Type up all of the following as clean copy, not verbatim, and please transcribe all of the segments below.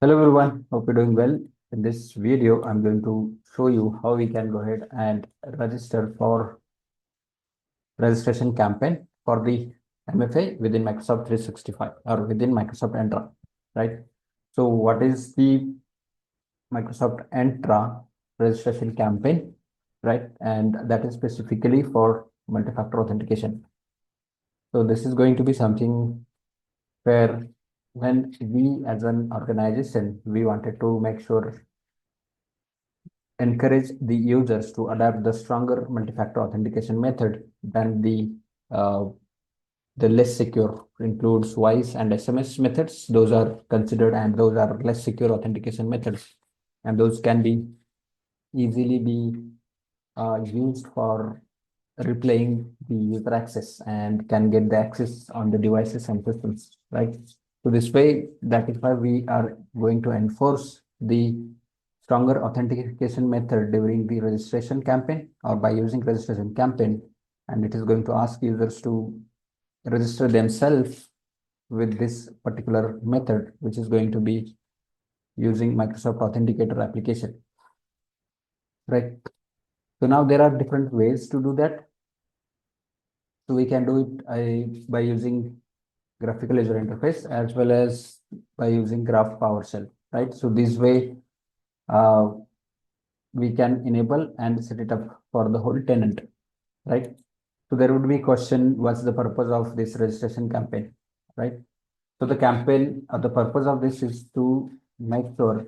Hello everyone, hope you're doing well. In this video, I'm going to show you how we can go ahead and register for registration campaign for the MFA within Microsoft 365 or within Microsoft Entra, right? So what is the Microsoft Entra registration campaign, right? And that is specifically for multi-factor authentication. So this is going to be something where when we as an organization, we wanted to make sure encourage the users to adopt the stronger multi-factor authentication method than uh, the less secure includes voice and SMS methods. Those are considered and those are less secure authentication methods, and those can be easily be used for replaying the user access and can get the access on the devices and systems, right? So this way, that is why we are going to enforce the stronger authentication method during the registration campaign or by using registration campaign, and it is going to ask users to register themselves with this particular method, which is going to be using Microsoft Authenticator application, right? So now there are different ways to do that. So we can do it by using graphical user interface as well as by using Graph PowerShell, right? So this way, uh, we can enable and set it up for the whole tenant, right? So there would be question, what's the purpose of this registration campaign, right? So the campaign, the purpose of this is to make sure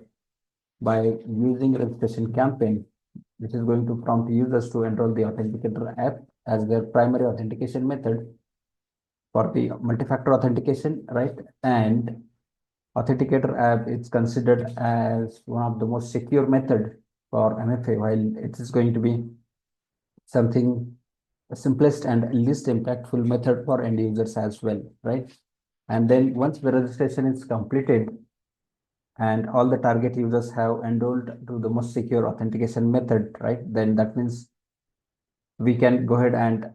by using registration campaign, which is going to prompt users to enroll the Authenticator app as their primary authentication method for the multi-factor authentication, right? And Authenticator app is considered as one of the most secure method for MFA, while it is going to be something the simplest and least impactful method for end users as well, right? And then once the registration is completed and all the target users have enrolled to the most secure authentication method, right? Then that means we can go ahead and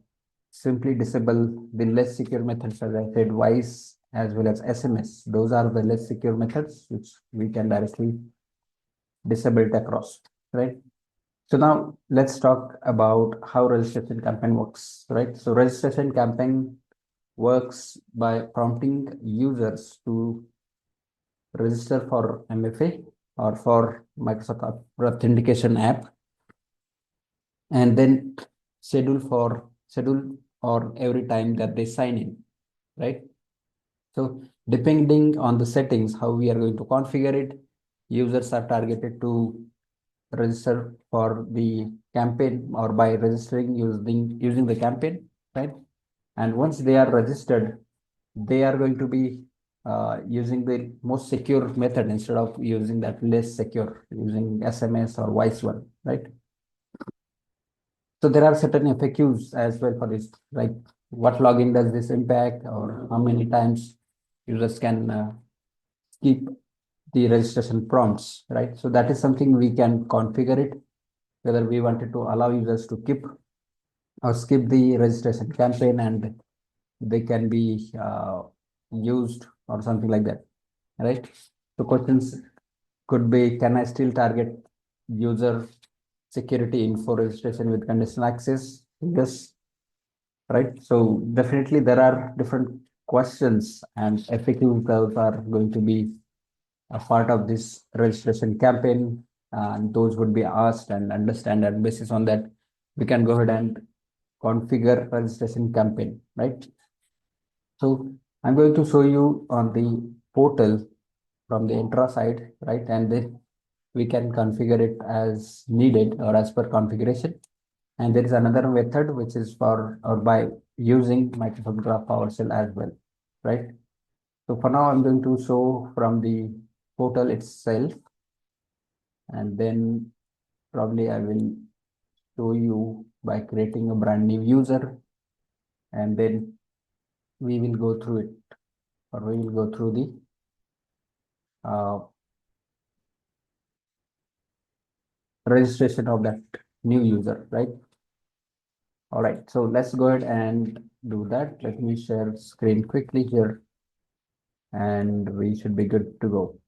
simply disable the less secure methods, as I said, voice as well as SMS. Those are the less secure methods which we can directly disable it across, right? So now let's talk about how registration campaign works, right? So registration campaign works by prompting users to register for MFA or for Microsoft Authentication app, and then schedule or every time that they sign in, right? So depending on the settings, how we are going to configure it, users are targeted to register for the campaign or by registering using the campaign, right? And once they are registered, they are going to be using the most secure method instead of using that less secure using SMS or voice one, right? So there are certain FAQs as well for this, like what login does this impact or how many times users can skip the registration prompts, right? So that is something we can configure it, whether we wanted to allow users to keep or skip the registration campaign and they can be used or something like that, right? So questions could be, can I still target user security info registration with conditional access? Yes, right? So definitely there are different questions and FAQs that are going to be a part of this registration campaign, and those would be asked and understand, and basis on that we can go ahead and configure registration campaign, right? So I'm going to show you on the portal from the Entra side, right? And then we can configure it as needed or as per configuration. And there is another method which is for or by using Microsoft Graph PowerShell as well, right? So for now, I'm going to show from the portal itself, and then probably I will show you by creating a brand new user, and then we will go through it, or we will go through the uh, registration of that new user, right? All right, so let's go ahead and do that. Let me share screen quickly here, and we should be good to go.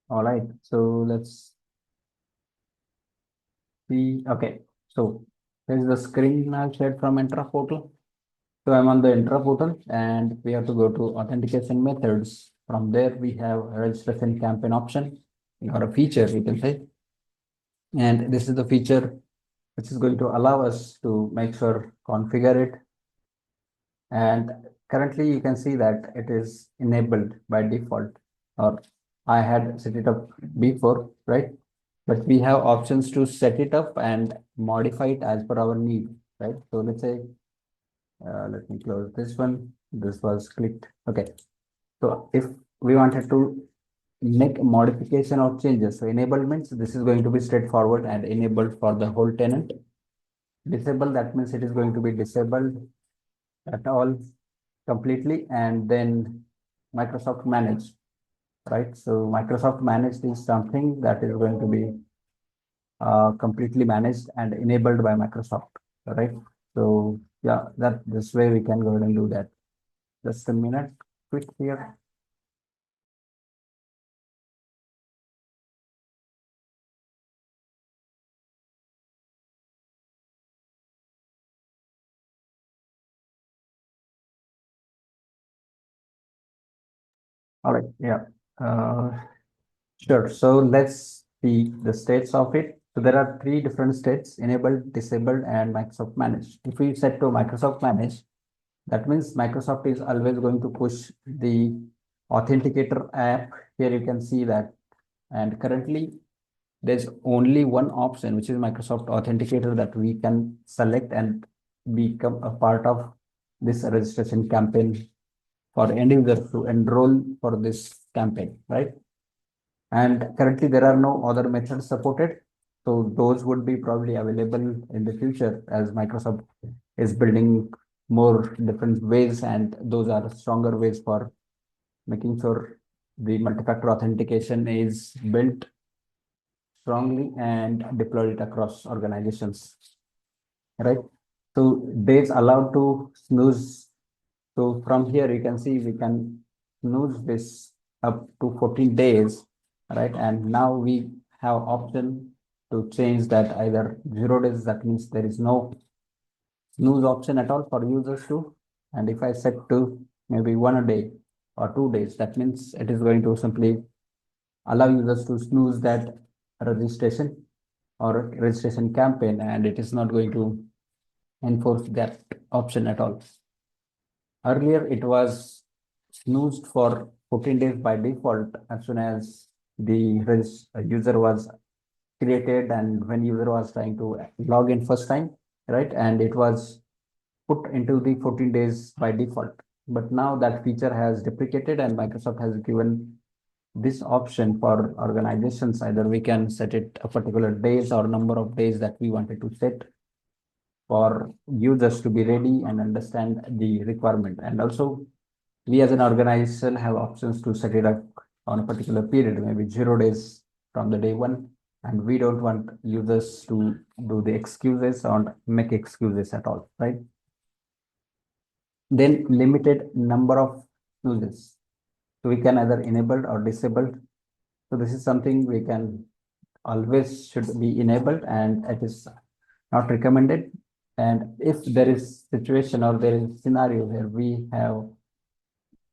All right, so let's see. Okay, so here's the screen I've shared from Entra portal. So I'm on the Entra portal and we have to go to authentication methods. From there, we have a registration campaign option or a feature, you can say. And this is the feature which is going to allow us to make sure configure it. And currently you can see that it is enabled by default, or I had set it up before, right? But we have options to set it up and modify it as per our need, right? So let's say, let me close this one. This was clicked. Okay. So if we wanted to make a modification or changes, so enablements, this is going to be straightforward and enabled for the whole tenant. Disable, that means it is going to be disabled at all completely, and then Microsoft Manage, right? So Microsoft Managed is something that is going to be completely managed and enabled by Microsoft, right? So yeah, that this way we can go ahead and do that. Just a minute, quick here. All right, yeah, uh, sure. So let's see the states of it. So there are three different states: enabled, disabled, and Microsoft Managed. If we set to Microsoft Managed, that means Microsoft is always going to push the Authenticator app. Here you can see that. And currently, there's only one option, which is Microsoft Authenticator, that we can select and become a part of this registration campaign for end users to enroll for this campaign, right? And currently, there are no other methods supported. So those would be probably available in the future as Microsoft is building more different ways, and those are stronger ways for making sure the multi-factor authentication is built strongly and deployed it across organizations, right? So days allowed to snooze. So from here you can see we can snooze this up to 14 days, right? And now we have option to change that either 0 days, that means there is no snooze option at all for users to. And if I set to maybe 1 a day or 2 days, that means it is going to simply allow users to snooze that registration or registration campaign, and it is not going to enforce that option at all. Earlier, it was snoozed for 14 days by default as soon as the user was created and when user was trying to log in first time, right? And it was put into the 14 days by default. But now that feature has deprecated and Microsoft has given this option for organizations. Either we can set it a particular days or number of days that we wanted to set for users to be ready and understand the requirement. And also, we as an organization have options to set it up on a particular period, maybe 0 days from the day one. And we don't want users to do the excuses or make excuses at all, right? Then limited number of snoozes. So we can either enable or disable. So this is something we can always should be enabled and it is not recommended. And if there is situation or there is scenario where we have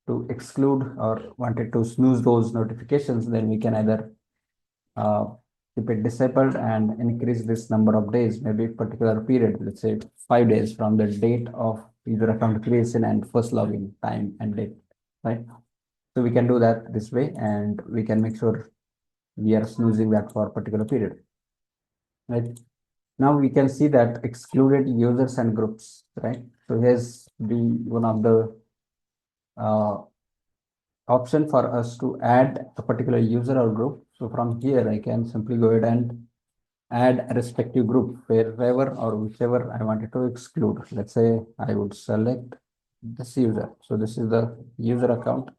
to exclude or wanted to snooze those notifications, then we can either uh, keep it disabled and increase this number of days, maybe particular period, let's say 5 days from the date of user account creation and first login time and date, right? So we can do that this way and we can make sure we are snoozing that for a particular period, right? Now we can see that excluded users and groups, right? So here's the one of the uh, option for us to add a particular user or group. So from here, I can simply go ahead and add a respective group wherever or whichever I wanted to exclude. Let's say I would select this user. So this is the user account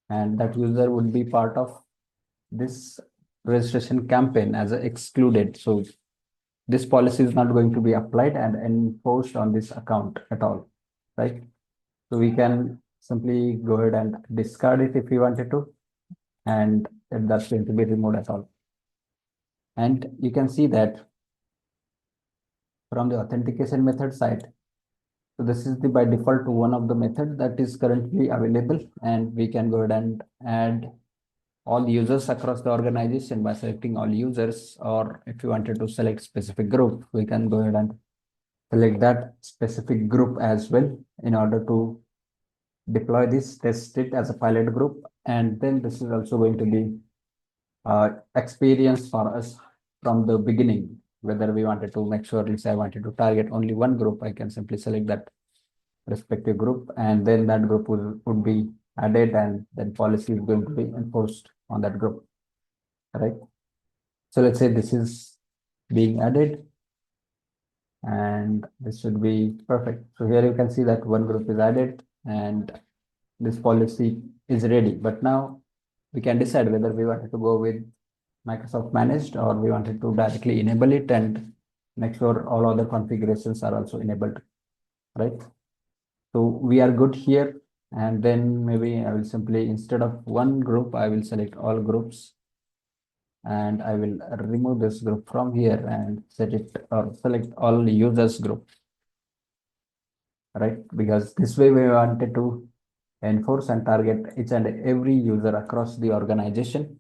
and that user would be part of this registration campaign as a excluded. So this policy is not going to be applied and enforced on this account at all, right? So we can simply go ahead and discard it if we wanted to. And that's going to be removed at all. And you can see that from the authentication method side. So this is the by default one of the method that is currently available, and we can go ahead and add all users across the organization by selecting all users, or if you wanted to select specific group, we can go ahead and select that specific group as well in order to deploy this, test it as a pilot group, and then this is also going to be experience for us from the beginning. Whether we wanted to make sure, let's say I wanted to target only one group, I can simply select that respective group, and then that group would be added, and then policy is going to be enforced on that group, right? So let's say this is being added, and this should be perfect. So here you can see that one group is added and this policy is ready. But now we can decide whether we wanted to go with Microsoft managed, or we wanted to directly enable it and make sure all other configurations are also enabled, right? So we are good here. And then maybe I will simply, instead of one group, I will select all groups, and I will remove this group from here and set it or select all users group, right? Because this way we wanted to enforce and target each and every user across the organization,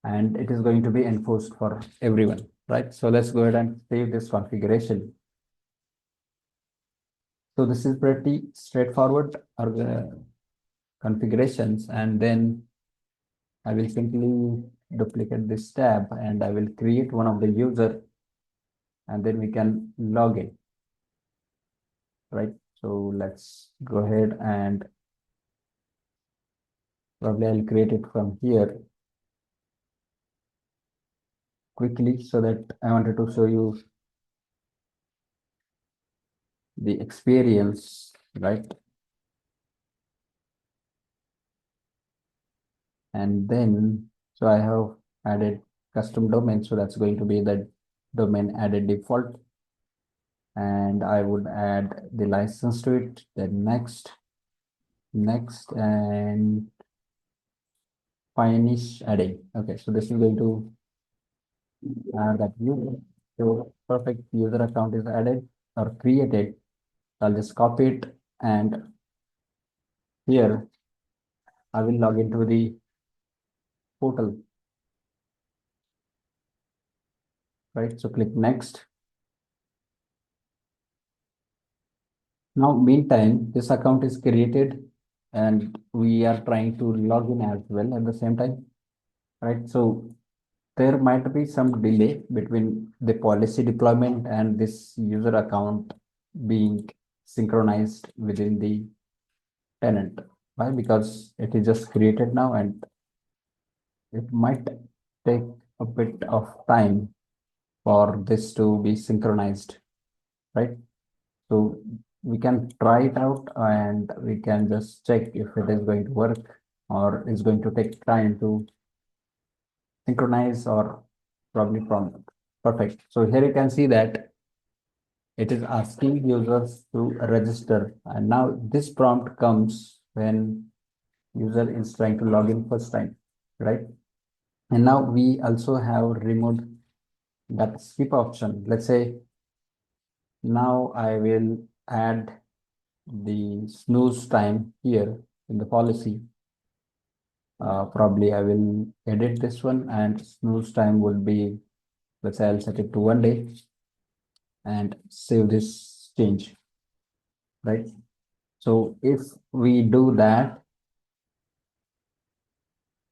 and it is going to be enforced for everyone, right? So let's go ahead and save this configuration. So this is pretty straightforward configurations, and then I will simply duplicate this tab and I will create one of the user, and then we can log in, right? So let's go ahead and probably I'll create it from here quickly, so that I wanted to show you the experience, right? And then, so I have added custom domain, so that's going to be the domain added default, and I would add the license to it, then next, and finish adding. Okay, so this is going to add that user. So perfect, user account is added or created. I'll just copy it, and here I will log into the portal, right? So click next. Now, meantime, this account is created and we are trying to log in as well at the same time, right? So there might be some delay between the policy deployment and this user account being synchronized within the tenant. Why? Because it is just created now, and it might take a bit of time for this to be synchronized, right? So we can try it out and we can just check if it is going to work or is going to take time to synchronize or probably prompt. Perfect. So here you can see that it is asking users to register. And now this prompt comes when user is trying to log in first time, right? And now we also have removed that skip option. Let's say now I will add the snooze time here in the policy. Probably I will edit this one, and snooze time will be, let's say I'll set it to 1 day and save this change, right? So if we do that,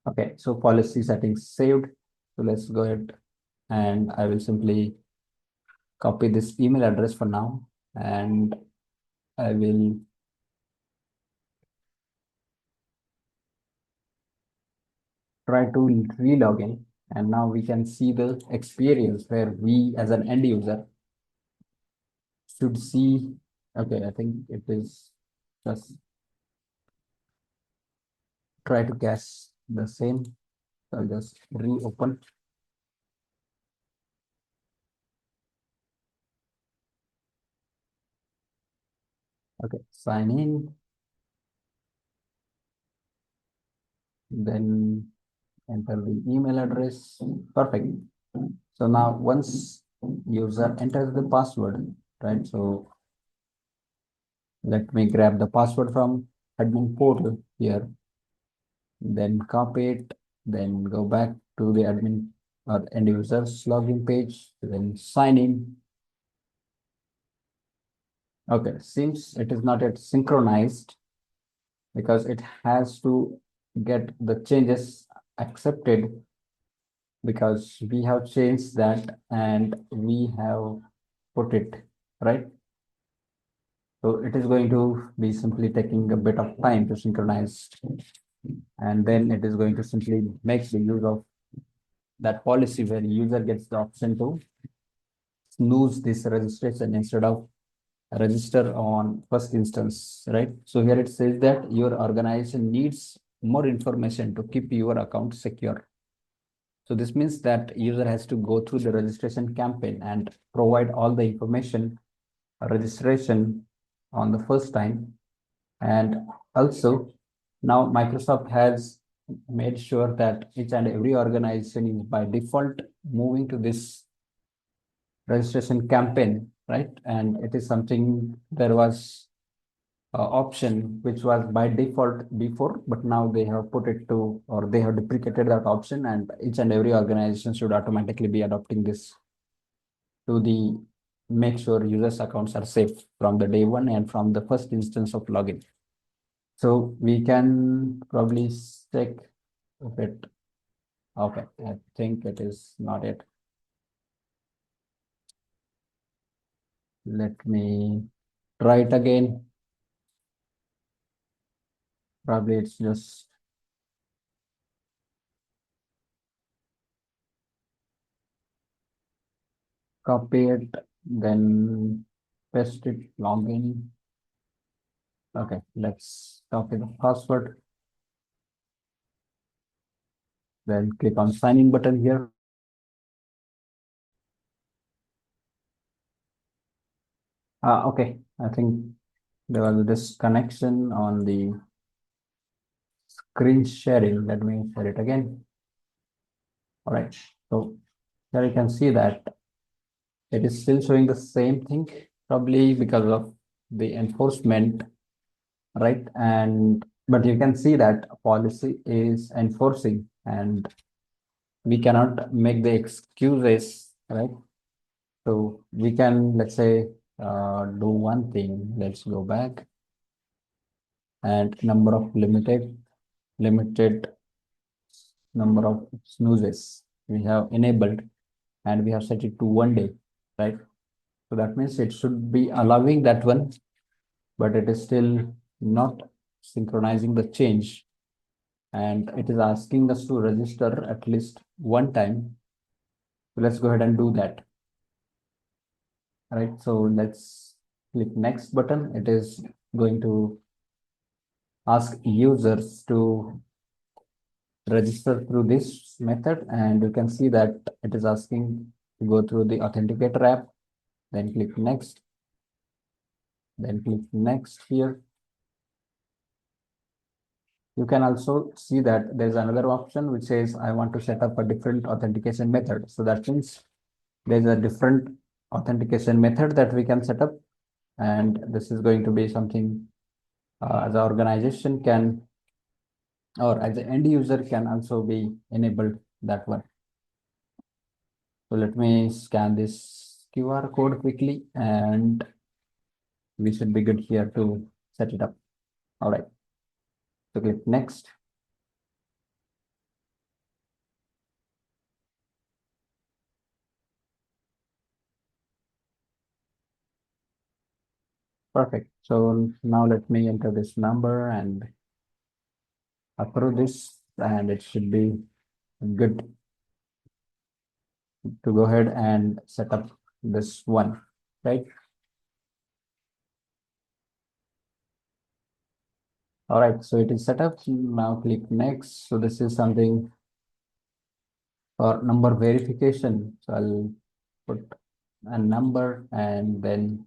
okay, so policy settings saved. So let's go ahead and I will simply copy this email address for now, and I will try to re-log in, and now we can see the experience where we as an end user should see. Okay, I think it is just try to guess the same. So I'll just reopen. Okay, sign in. Then enter the email address. Perfect. So now once user enters the password, right? So let me grab the password from admin portal here, then copy it, then go back to the admin or end user's login page, then sign in. Okay, seems it is not yet synchronized because it has to get the changes accepted because we have changed that and we have put it right. So it is going to be simply taking a bit of time to synchronize, and then it is going to simply make the use of that policy where user gets the option to snooze this registration instead of register on first instance, right? So here it says that your organization needs more information to keep your account secure. So this means that user has to go through the registration campaign and provide all the information registration on the first time. And also now Microsoft has made sure that each and every organization is by default moving to this registration campaign, right? And it is something there was option which was by default before, but now they have put it to, or they have deprecated that option, and each and every organization should automatically be adopting this to the make sure users accounts are safe from the day one and from the first instance of login. So we can probably check if it, okay, I think it is not it. Let me try it again. Probably it's just copy it, then paste it, login. Okay, let's copy the password. Then click on sign in button here. Okay, I think there was this connection on the screen sharing. Let me share it again. All right, so here you can see that it is still showing the same thing, probably because of the enforcement, right? And but you can see that policy is enforcing and we cannot make the excuses, right? So we can, let's say, do one thing. Let's go back and number of limited number of snoozes we have enabled, and we have set it to 1 day, right? So that means it should be allowing that one, but it is still not synchronizing the change, and it is asking us to register at least one time. So let's go ahead and do that. Right, so let's click next button. It is going to ask users to register through this method, and you can see that it is asking to go through the authenticator app, then click next, then click next here. You can also see that there's another option which says I want to set up a different authentication method. So that means there's a different authentication method that we can set up, and this is going to be something as an organization can, or as an end user can also be enabled that one. So let me scan this QR code quickly and we should be good here to set it up. All right. So click next. Perfect. So now let me enter this number and approve this, and it should be good to go ahead and set up this one, right? All right, so it is set up. Now click next. So this is something for number verification. So I'll put a number, and then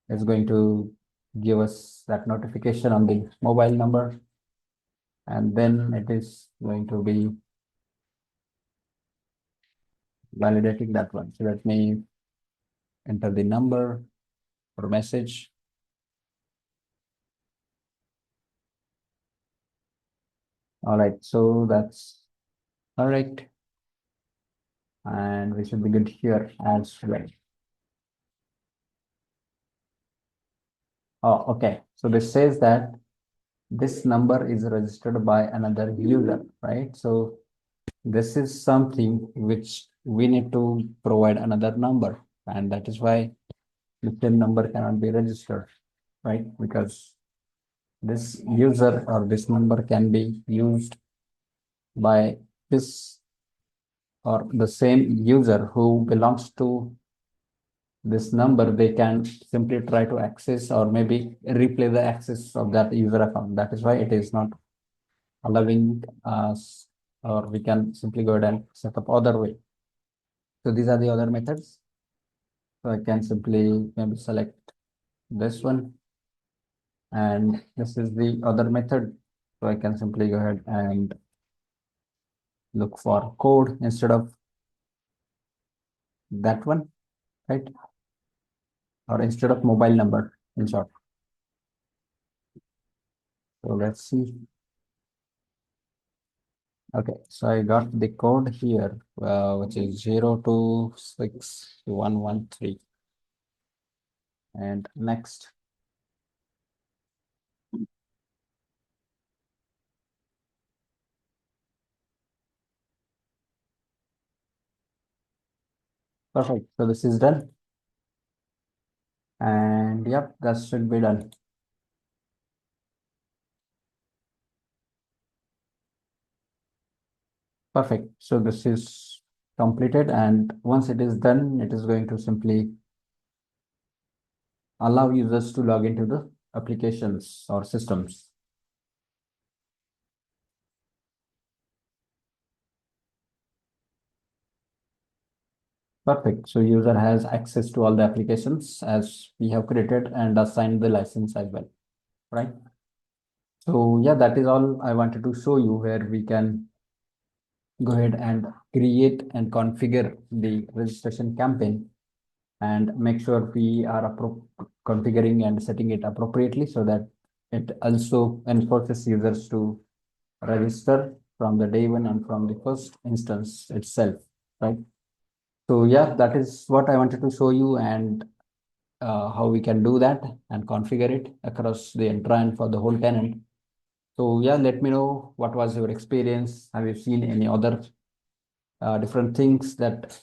it's going to give us that notification on the mobile number, and then it is going to be validating that one. So let me enter the number or message. All right, so that's all right. And we should be good here as well. Oh, okay. So this says that this number is registered by another user, right? So this is something which we need to provide another number, and that is why the same number cannot be registered, right? Because this user or this number can be used by this or the same user who belongs to this number. They can simply try to access or maybe replay the access of that user account. That is why it is not allowing us, or we can simply go ahead and set up other way. So these are the other methods. So I can simply maybe select this one, and this is the other method. So I can simply go ahead and look for code instead of that one, right? Or instead of mobile number in short. So let's see. Okay, so I got the code here, which is 026113. And next. Perfect. So this is done. And yep, that should be done. Perfect. So this is completed, and once it is done, it is going to simply allow users to log into the applications or systems. Perfect. So user has access to all the applications as we have created and assigned the license as well, right? So yeah, that is all I wanted to show you, where we can go ahead and create and configure the registration campaign and make sure we are configuring and setting it appropriately so that it also enforces users to register from the day one and from the first instance itself, right? So yeah, that is what I wanted to show you, and how we can do that and configure it across the Entra and for the whole tenant. So yeah, let me know what was your experience. Have you seen any other different things that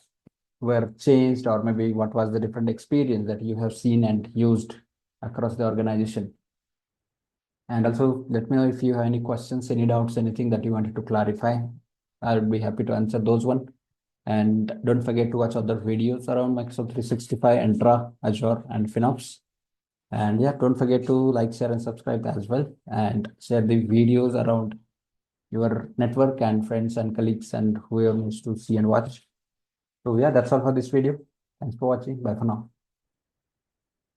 were changed, or maybe what was the different experience that you have seen and used across the organization? And also let me know if you have any questions, any doubts, anything that you wanted to clarify. I would be happy to answer those one. And don't forget to watch other videos around Microsoft 365, Entra, Azure, and FinOps. And yeah, don't forget to like, share, and subscribe as well. And share the videos around your network and friends and colleagues and whoever needs to see and watch. So yeah, that's all for this video. Thanks for watching. Bye for now.